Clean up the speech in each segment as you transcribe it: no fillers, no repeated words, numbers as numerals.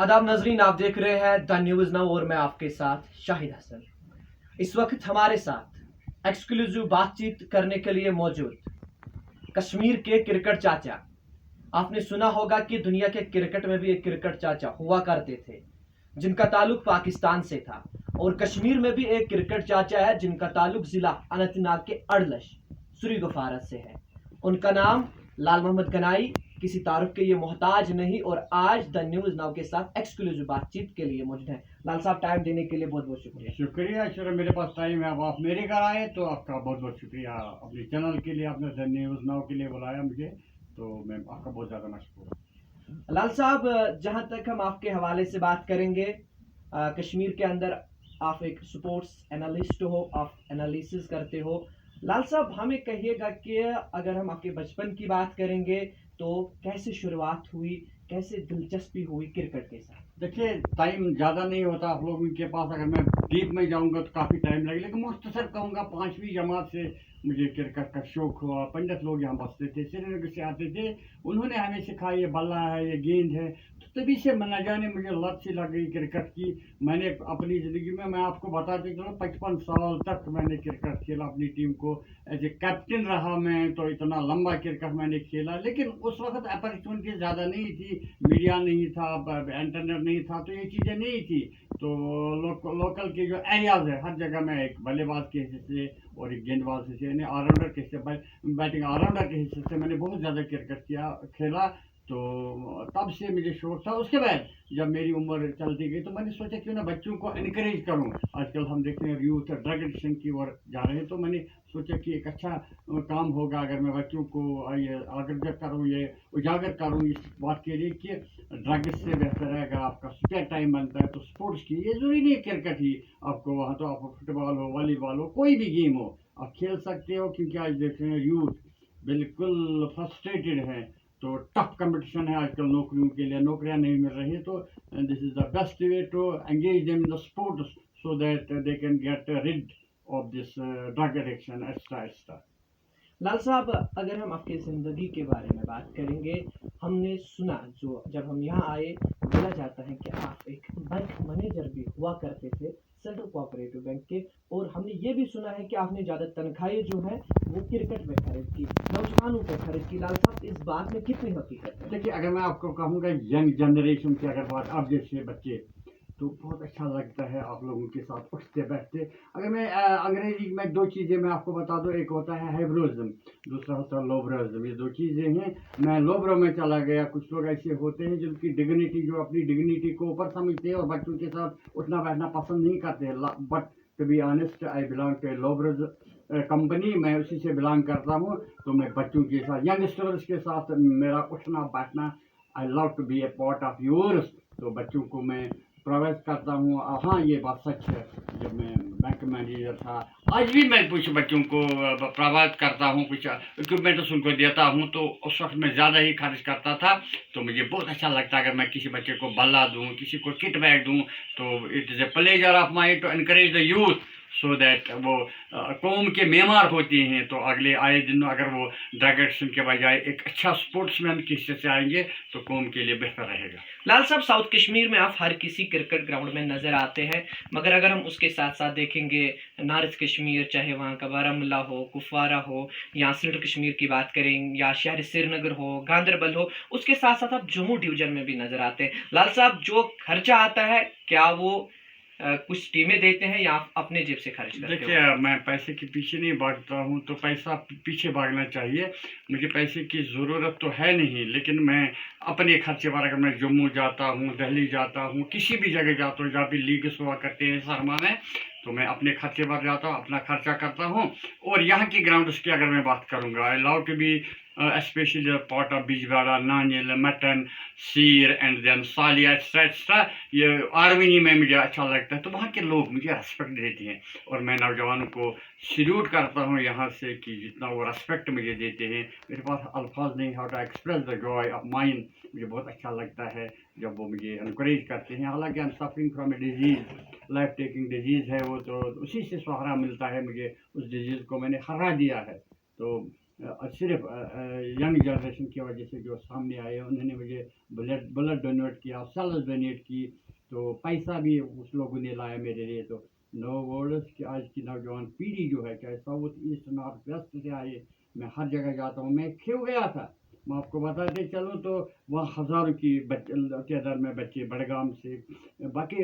आदाब नाजरीन, आप देख रहे हैं द न्यूज़ नाउ और मैं आपके साथ शाहिद हसन। इस वक्त हमारे साथ एक्सक्लूसिव बातचीत करने के लिए मौजूद कश्मीर के क्रिकेट चाचा। आपने सुना होगा कि दुनिया के क्रिकेट में भी एक क्रिकेट चाचा हुआ करते थे जिनका ताल्लुक पाकिस्तान से था, और कश्मीर में भी एक क्रिकेट चाचा है जिनका ताल्लुक जिला अनंतनाग के अड़लश सुरी गफारत से है। उनका नाम लाल मोहम्मद गनाई, किसी तारुफ के ये मोहताज नहीं, और आज द न्यूज़ नाउ के साथ एक्सक्लूसिव बातचीत के लिए मौजूद है। लाल साहब, टाइम देने के लिए बहुत बहुत शुक्रिया। शुक्रिया शुक्रिया, मेरे पास टाइम है। अब आप मेरे घर आए तो आपका बहुत बहुत शुक्रिया। अपने चैनल के लिए आपने द न्यूज़ नाउ के लिए बुलाया मुझे, तो मैं आपका बहुत ज़्यादा मशहूर हूँ। लाल साहब, जहां तक हम आपके हवाले से बात करेंगे, कश्मीर के अंदर आप एक स्पोर्ट्स एनालिस्ट हो, आप एनालिसिस करते हो। लाल साहब, हमें कहिएगा कि अगर हम आपके बचपन की बात करेंगे तो कैसे शुरुआत हुई, कैसे दिलचस्पी हुई क्रिकेट के साथ? देखिए, टाइम ज़्यादा नहीं होता आप लोगों के पास। अगर मैं डीप में जाऊंगा तो काफ़ी टाइम लगेगा, लेकिन मुख्तसर कहूँगा 5वीं जमात से मुझे क्रिकेट का शौक हुआ। पंडित लोग यहाँ बसते थे, श्रीनगर से आते थे, उन्होंने हमें सिखाया ये बल्ला है, ये गेंद है। तो तभी से न जाने मुझे लत सी लग गई क्रिकेट की। मैंने अपनी ज़िंदगी में, मैं आपको बताते चलो, 55 साल तक मैंने क्रिकेट खेला। अपनी टीम को एज ए कैप्टन रहा मैं, तो इतना लंबा क्रिकेट मैंने खेला। लेकिन उस वक्त अपॉर्चुनिटी ज़्यादा नहीं थी, मीडिया नहीं था, इंटरनेट नहीं था, तो ये चीज़ें नहीं थी। तो लोकल के जो एरियाज है, हर जगह में एक बल्लेबाज के हिस्से से और एक गेंदबाज के हिस्से, यानी ऑलराउंडर के हिस्से, बैटिंग ऑलराउंडर के हिस्से से मैंने बहुत ज़्यादा क्रिकेट खेला। तो तब से मुझे शौक था। उसके बाद जब मेरी उम्र चलती गई तो मैंने सोचा क्यों ना बच्चों को इनकरेज करूं। आजकल हम देखते हैं यूथ ड्रग एडिक्शन की ओर जा रहे हैं, तो मैंने सोचा कि एक अच्छा काम होगा अगर मैं बच्चों को ये आगाह करूं, ये उजागर करूं इस बात के लिए कि ड्रग्स से बेहतर है अगर आपका स्पेयर टाइम बनता है तो स्पोर्ट्स की, ये जरूरी नहीं है क्रिकेट ही आपको, वहाँ तो आप फुटबॉल हो, वॉलीबॉल हो, कोई भी गेम हो आप खेल सकते हो। क्योंकि आज देख रहे हैं यूथ बिल्कुल फ्रस्ट्रेटेड है, तो टफ कंपटीशन है आजकल नौकरियों के लिए, नौकरियां नहीं मिल रही है। तो this is the best way to engage them in the sports so that they can get rid of this drug addiction extra extra. Lal साहब, अगर हम आपकी ज़िंदगी के बारे में बात करेंगे, हमने सुना, जो जब हम यहाँ आए, बोला जाता है कि आप एक बैंक मैनेजर भी हुआ करते थे सेंट्रल कोऑपरेटिव बैंक के, और हमने ये भी सुना है कि आपने ज़्यादा तनख्वाहें जो है वो क्रिकेट में खर्च की, नौजवानों पे खर्च की। लाल साहब, इस बात में कितनी हकीकत है? देखिए, अगर मैं आपको कहूँगा यंग जनरेशन की अगर बात, अब जैसे बच्चे, तो बहुत अच्छा लगता है आप लोगों के साथ उठते बैठते। अगर मैं अंग्रेजी में दो चीज़ें मैं आपको बता दूं, एक होता है हाइब्रोइज्म, दूसरा होता है लोब्रोइज्म। ये दो चीज़ें हैं। मैं लोब्रो में चला गया। कुछ लोग ऐसे होते हैं जिनकी डिग्निटी, जो अपनी डिग्निटी को ऊपर समझते हैं और बच्चों के साथ उठना बैठना पसंद नहीं करते हैं। But to be honest, I belong to लोब्रोज कंपनी, मैं उसी से बिलोंग करता हूँ। तो मैं बच्चों के साथ, यंगस्टर्स के साथ मेरा उठना बैठना, I love to be a part of yours. तो बच्चों को मैं प्रोवाइड करता हूँ। हाँ, ये बात सच है, जब मैं बैंक मैनेजर था, आज भी मैं कुछ बच्चों को प्रोवाइड करता हूँ, कुछ इक्विपमेंट्स उनको देता हूँ। तो उस वक्त मैं ज़्यादा ही खर्च करता था, तो मुझे बहुत अच्छा लगता है अगर मैं किसी बच्चे को बल्ला दूँ, किसी को किट बैग दूँ। तो it is a pleasure of my to encourage the youth so that वो कौम के मेमार होती हैं। तो अगले आए दिन अगर वो ड्रग एडिक्शन के बजाय एक अच्छा स्पोर्ट्समैन के हिस्से से आएंगे तो कौम के लिए बेहतर रहेगा। लाल साहब, साउथ कश्मीर में आप हर किसी क्रिकेट ग्राउंड में नज़र आते हैं, मगर अगर हम उसके साथ साथ देखेंगे नॉर्थ कश्मीर, चाहे वहाँ का बारामूला हो, कुपवारा हो, या सेंट्रल कश्मीर की बात करें, या शहर श्रीनगर हो, गांदरबल हो, उसके साथ साथ आप जम्मू डिवीजन में भी नज़र आते हैं। लाल साहब, जो खर्चा आता है, क्या वो कुछ टीमें देते हैं या आप अपने जेब से खर्च करते हो? देखिए, मैं पैसे के पीछे नहीं भागता हूँ, तो पैसा पीछे भागना चाहिए। मुझे पैसे की ज़रूरत तो है नहीं, लेकिन मैं अपने खर्चे पर, अगर मैं जम्मू जाता हूँ, दिल्ली जाता हूँ, किसी भी जगह जाता हूँ जहाँ भी लीग्स हुआ करते हैं शर्मा में, तो मैं अपने खर्चे पर जाता हूँ, अपना खर्चा करता हूँ। और यहाँ की ग्राउंड्स की अगर मैं बात करूँगा, I love to be especially part of Bijbara, Nanil, Matan, सीर एंड देन सालिया एक्स्ट्रा। ये आर्मी में मुझे अच्छा लगता है, तो वहाँ के लोग मुझे रेस्पेक्ट देते हैं। और मैं नौजवानों को सल्यूट करता हूँ यहाँ से कि जितना वो रेस्पेक्ट मुझे देते हैं, मेरे पास अल्फाज नहीं, how to express the joy of mind. मुझे बहुत अच्छा लगता है जब वो मुझे इनकरेज करते हैं। हालांकि I am suffering from A disease, life taking disease है वो, तो उसी से सहारा मिलता है मुझे। उस डिजीज़ को मैंने हरा दिया है। तो सिर्फ यंग जनरेशन की वजह से जो सामने आए, उन्होंने मुझे ब्लड डोनेट किया, सेल्स डोनेट की, तो पैसा भी उस लोगों ने लाया मेरे लिए। तो नो वर्ड्स कि आज की नौजवान पीढ़ी जो है, चाहे साउथ ईस्ट नॉर्थ वेस्ट से आए, मैं हर जगह जाता हूँ, मैं क्यों गया था मैं आपको बताते चलूँ तो वहाँ हज़ारों की तादाद में बच्चे बड़गाम से, बाकी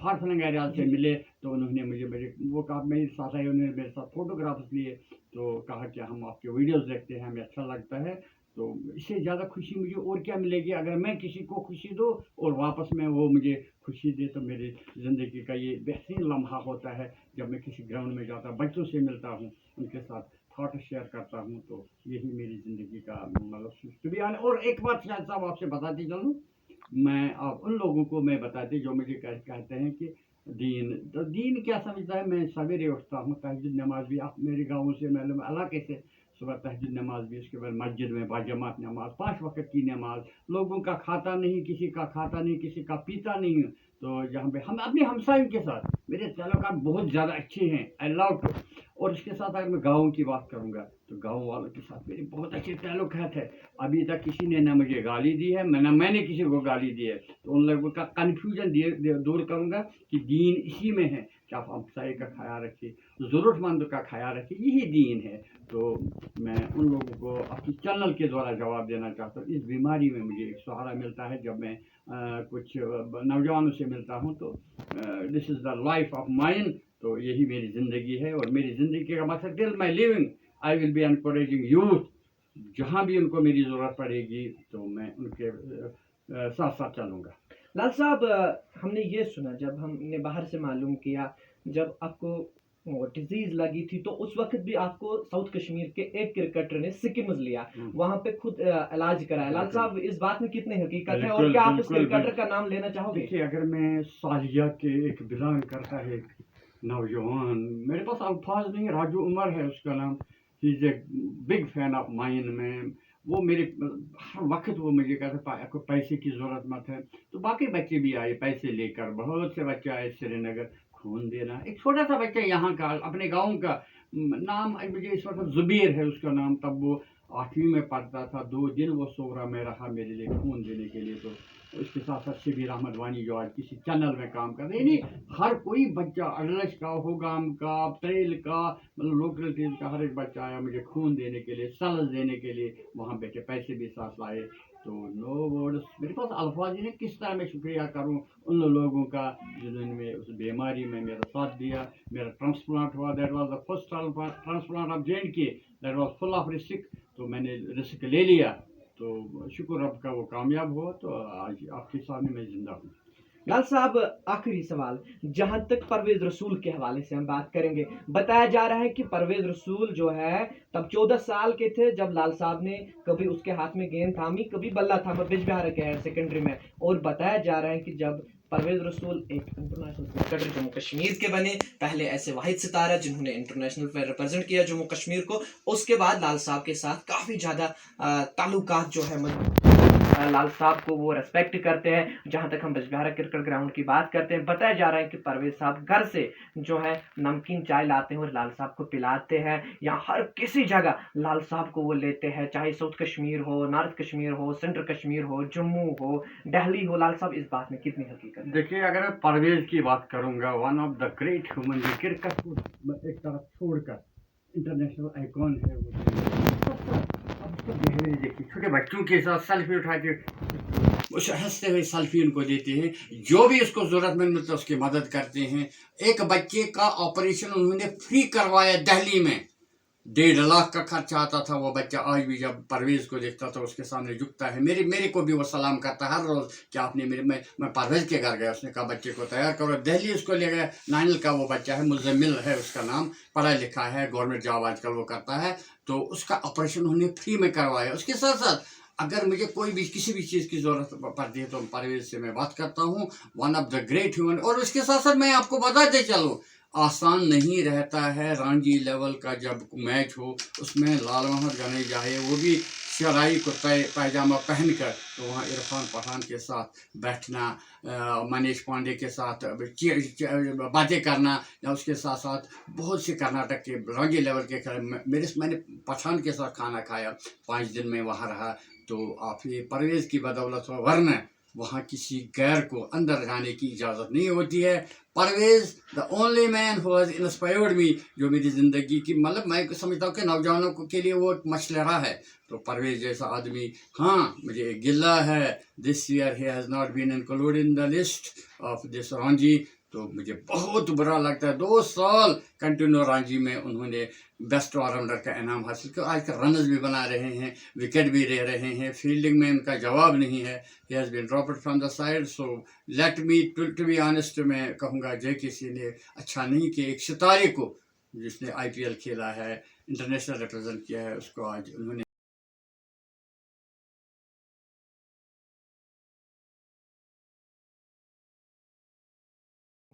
फार फ्लंग एरिया से मिले। तो उन्होंने मुझे वो कहा, मेरे साथ आए, उन्होंने मेरे साथ फ़ोटोग्राफ्स लिए, तो कहा कि हम आपके वीडियोस देखते हैं, हमें अच्छा लगता है। तो इससे ज़्यादा खुशी मुझे और क्या मिलेगी, अगर मैं किसी को खुशी दूँ और वापस में वो मुझे खुशी दे, तो मेरी ज़िंदगी का ये बेहतरीन लम्हा होता है। जब मैं किसी ग्राउंड में जाता, बच्चों से मिलता हूँ, उनके साथ थॉट शेयर करता हूँ, तो यही मेरी ज़िंदगी का मतलब। और एक बात शायद साहब आपसे बताती चलूँ, मैं आप उन लोगों को मैं बताती जो मुझे कहते हैं कि दीन, तो दीन क्या समझता है। मैं सवेरे उठता हूँ, तहज्जुद नमाज भी, आप मेरे गाँव से मालूम इलाके से, सुबह तहज्जुद नमाज भी, उसके बाद मस्जिद में बाजमात नमाज, 5 वक्त की नमाज, लोगों का खाता नहीं, किसी का खाता नहीं, किसी का पीता नहीं। तो जहाँ पे हम अपने हमसायों के साथ, मेरे ताल्लुकात बहुत ज़्यादा अच्छे हैं, आई लव टू। और इसके साथ अगर मैं गाँव की बात करूँगा, तो गाँव वालों के साथ मेरे बहुत अच्छे ताल्लुकात है। अभी तक किसी ने ना मुझे गाली दी है, ना मैंने किसी को गाली दी है। तो उन लोगों का कन्फ्यूजन दूर करूँगा कि दीन इसी में है कि आप हमसाये का ख्याल रखिए, ज़रूरतमंद का ख्याल रखिए, यही दीन है। तो मैं उन लोगों को अपनी चैनल के द्वारा जवाब देना चाहता हूँ। इस बीमारी में मुझे एक सहारा मिलता है जब मैं कुछ नौजवानों से मिलता हूँ, तो this is the life of mine. तो यही मेरी ज़िंदगी है, और मेरी ज़िंदगी का मकसद, till my living I will be encouraging youth. जहाँ भी उनको मेरी ज़रूरत पड़ेगी, तो मैं उनके साथ साथ चलूँगा। लाल साहब, हमने ये सुना, जब हमने बाहर से मालूम किया, जब आपको डिजीज लगी थी, तो उस वक्त भी आपको साउथ कश्मीर के एक क्रिकेटर ने सिक्किम्स लिया, वहां पे खुद इलाज कराया। लाल साहब, इस बात में कितनी हकीकत है, और क्या आप उस क्रिकेटर का नाम लेना चाहोगे? देखिए, अगर मैं सालिया के एक बिलोंग करता है एक नौजवान, मेरे पास अल्फाज नहीं, राजू उमर है उसका नाम, he is a big fan of mine में। वो मेरे हर वक्त वो मुझे कहता है, आपको पैसे की ज़रूरत मत है। तो बाकी बच्चे भी आए पैसे लेकर, बहुत से बच्चे आए श्रीनगर खून देना। एक छोटा सा बच्चा यहाँ का, अपने गांव का, नाम मुझे इस वक्त जुबैर है उसका नाम, तब वो 8वीं में पढ़ता था। 2 दिन वो सोरा में रहा मेरे लिए खून देने के लिए। तो उसके साथ साथ शबीर अहमद वानी जो आज किसी चैनल में काम कर रहे हैं, यानी हर कोई बच्चा, अडलश का, होगाम का, त्रेल का, मतलब लोकलिटीज का हर एक बच्चा आया मुझे खून देने के लिए, सल्स देने के लिए, वहाँ बैठे पैसे भी साथ लाए। तो नो वर्ड्स, मेरे पास अल्फाज नहीं किस तरह मैं शुक्रिया करूं उन लोगों का जिन्होंने उस बीमारी में मेरा साथ दिया। मेरा ट्रांसप्लांट हुआ, that was the first transplant of J&K, that was full of risk. तो मैंने रिस्क ले लिया, तो शुक्र रब का वो कामयाब हुआ। तो आज आपके सामने मैं जिंदा हूँ। लाल साहब, आखिरी सवाल, जहां तक परवेज रसूल के हवाले से हम बात करेंगे, बताया जा रहा है कि परवेज रसूल जो है तब 14 साल के थे जब लाल साहब ने कभी उसके हाथ में गेंद थामी, कभी बल्ला थामा बिजबिहार के हायर सेकेंडरी में। और बताया जा रहा है कि जब परवेज रसूल एक इंटरनेशनल क्रिकेटर जम्मू कश्मीर के बने, पहले ऐसे वाहिद सितारा जिन्होंने इंटरनेशनल पे रिप्रेजेंट किया जम्मू कश्मीर को, उसके बाद लाल साहब के साथ काफ़ी ज़्यादा ताल्लुकात जो है लाल साहब को वो रेस्पेक्ट करते हैं। जहां तक हम बिजबिहारा क्रिकेट ग्राउंड की बात करते हैं, बताया जा रहा है कि परवेज साहब घर से जो है नमकीन चाय लाते हैं और लाल साहब को पिलाते हैं, या हर किसी जगह लाल साहब को वो लेते हैं, चाहे साउथ कश्मीर हो, नॉर्थ कश्मीर हो, सेंट्रल कश्मीर हो, जम्मू हो, दिल्ली हो। लाल साहब, इस बात में कितनी हकीकत है? देखिए, अगर मैं परवेज की बात करूंगा, one of the great human, cricket को एक तरफ छोड़कर इंटरनेशनल आइकॉन है वो। देखिए, छोटे बच्चों के साथ सेल्फी उठा के उस हंसते हुए सेल्फी उनको देते हैं, जो भी उसको ज़रूरतमंद मिलता है उसकी मदद करते हैं। एक बच्चे का ऑपरेशन उन्होंने फ्री करवाया दिल्ली में, 1.5 लाख का खर्चा आता था। वो बच्चा आज भी जब परवेज़ को देखता था उसके सामने झुकता है, मेरे को भी वो सलाम करता है हर रोज़ कि आपने मैं परवेज़ के घर गया, उसने कहा बच्चे को तैयार करो। दिल्ली उसको ले गया, नाइनल का वो बच्चा है, मुजम्मिल है उसका नाम, पढ़ा लिखा है, गवर्नमेंट जॉब आजकल वो करता है। तो उसका ऑपरेशन उन्होंने फ्री में करवाया। उसके साथ साथ अगर मुझे कोई भी किसी भी चीज़ की ज़रूरत पड़ती है तो परवेज़ से मैं बात करता हूँ, one of the great human. और उसके साथ साथ मैं आपको बताते चलूँ, आसान नहीं रहता है रणजी लेवल का जब मैच हो, उसमें लाल मोहम्मद गनेजा है, वो भी शराई कुर्ता पायजामा पहनकर, तो वहाँ इरफान पठान के साथ बैठना, मनीष पांडे के साथ बातें करना, या उसके साथ साथ बहुत से कर्नाटक के रंगी लेवल के मैंने पठान के साथ खाना खाया, 5 दिन में वहाँ रहा। तो आप ये परवेज़ की बदौलत हो, वरना वहाँ किसी गैर को अंदर जाने की इजाज़त नहीं होती है। Parvez the only man who has inspired me, जो मेरी ज़िंदगी की, मतलब मैं समझता हूँ कि नौजवानों के लिए वो एक मशलरा है। तो परवेज़ जैसा आदमी, हाँ मुझे गिला है, this year he has not been included in the list of this Ranji. तो मुझे बहुत बुरा लगता है, 2 साल कंटिन्यू रणजी में उन्होंने बेस्ट ऑलराउंडर का इनाम हासिल किया। आजकल रनर्स भी बना रहे हैं, विकेट भी ले रहे हैं, फील्डिंग में उनका जवाब नहीं है। He has been dropped from the side. So let me to be honest, मैं कहूँगा जय किसी ने अच्छा नहीं किया। एक सितारे को जिसने IPL खेला है, इंटरनेशनल रिप्रेजेंट किया है, उसको आज उन्होंने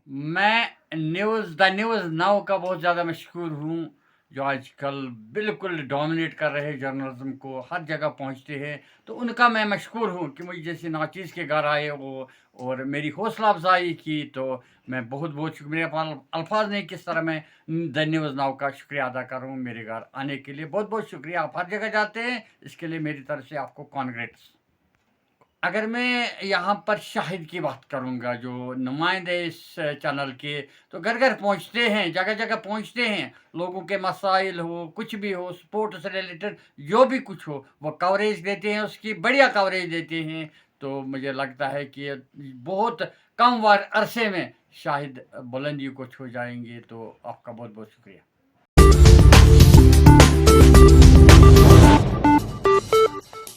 मैं द न्यूज़ नाउ का बहुत ज़्यादा मशहूर हूँ, जो आजकल बिल्कुल डोमिनेट कर रहे हैं जर्नलिज्म को, हर जगह पहुँचते हैं। तो उनका मैं मशहूर हूँ कि मुझे जैसे नाचीज़ के घर आए वो और मेरी हौसला अफजाई की, तो मैं बहुत बहुत शुक्रिया, अल्फाज नहीं किस तरह मैं द न्यूज़ नाउ का शुक्रिया अदा कर रहा हूँ मेरे घर आने के लिए। बहुत बहुत शुक्रिया, आप हर जगह जाते हैं, इसके लिए मेरी तरफ से आपको कॉन्ग्रेट्स। अगर मैं यहाँ पर शाहिद की बात करूँगा, जो नुमाइंदे इस चैनल के, तो घर घर पहुँचते हैं, जगह जगह पहुँचते हैं, लोगों के मसाइल हो, कुछ भी हो, स्पोर्ट्स से रिलेटेड जो भी कुछ हो, वो कवरेज देते हैं, उसकी बढ़िया कवरेज देते हैं। तो मुझे लगता है कि बहुत कम अरसे में शाहिद बुलंदी को छू जाएंगे। तो आपका बहुत बहुत शुक्रिया।